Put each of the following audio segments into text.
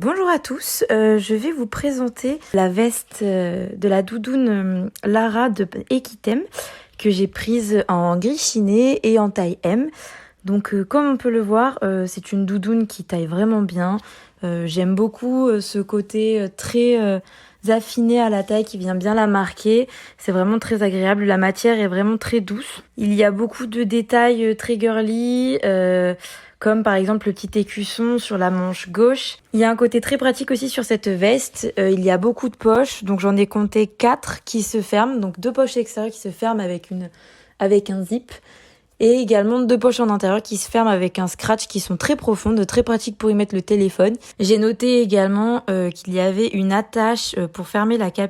Bonjour à tous, je vais vous présenter la veste de la doudoune Lara de Equitem que j'ai prise en gris chiné et en taille M. Donc comme on peut le voir, c'est une doudoune qui taille vraiment bien. J'aime beaucoup ce côté très affiné à la taille qui vient bien la marquer. C'est vraiment très agréable, la matière est vraiment très douce. Il y a beaucoup de détails très girly, comme par exemple le petit écusson sur la manche gauche. Il y a un côté très pratique aussi sur cette veste, il y a beaucoup de poches, donc j'en ai compté 4 qui se ferment, donc 2 poches extérieures qui se ferment avec un zip, et également 2 poches en intérieur qui se ferment avec un scratch qui sont très profondes, très pratiques pour y mettre le téléphone. J'ai noté également qu'il y avait une attache pour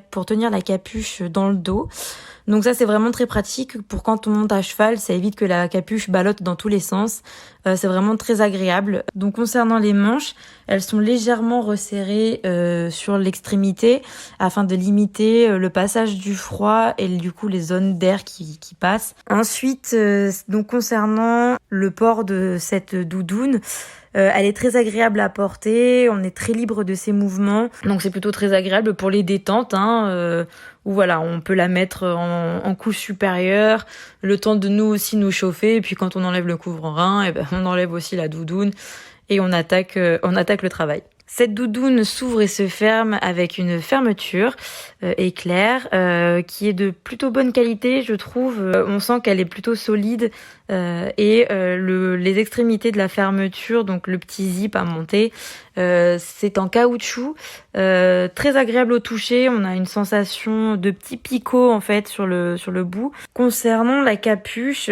pour tenir la capuche dans le dos. Donc ça c'est vraiment très pratique pour quand on monte à cheval, ça évite que la capuche ballotte dans tous les sens. C'est vraiment très agréable. Donc concernant les manches, elles sont légèrement resserrées sur l'extrémité afin de limiter le passage du froid et du coup les zones d'air qui passent. Ensuite, donc concernant le port de cette doudoune, elle est très agréable à porter, on est très libre de ses mouvements, donc c'est plutôt très agréable pour les détentes, où voilà, on peut la mettre en couche supérieure, le temps de nous aussi nous chauffer, et puis quand on enlève le couvre-rein, on enlève aussi la doudoune et on attaque le travail. Cette doudoune s'ouvre et se ferme avec une fermeture éclair qui est de plutôt bonne qualité, je trouve. On sent qu'elle est plutôt solide et les extrémités de la fermeture, donc le petit zip à monter, c'est en caoutchouc, très agréable au toucher. On a une sensation de petit picot en fait sur le bout. Concernant la capuche,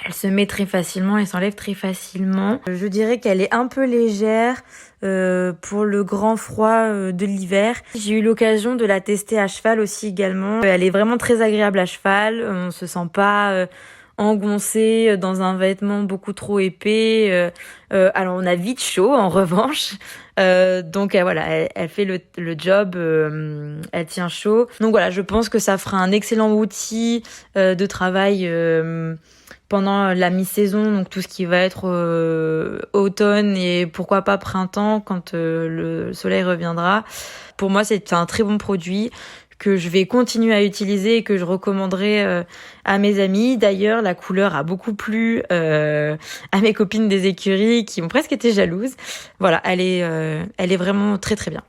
elle se met très facilement et s'enlève très facilement. Je dirais qu'elle est un peu légère pour le grand froid de l'hiver. J'ai eu l'occasion de la tester à cheval aussi également. Elle est vraiment très agréable à cheval. On se sent pas engoncé dans un vêtement beaucoup trop épais. Alors on a vite chaud en revanche. Donc voilà, elle fait le job, elle tient chaud. Donc voilà, je pense que ça fera un excellent outil de travail pendant la mi-saison, donc tout ce qui va être automne et pourquoi pas printemps quand le soleil reviendra. Pour moi, c'est un très bon produit que je vais continuer à utiliser et que je recommanderai à mes amis. D'ailleurs, la couleur a beaucoup plu à mes copines des écuries qui ont presque été jalouses. Voilà, elle est vraiment très très bien.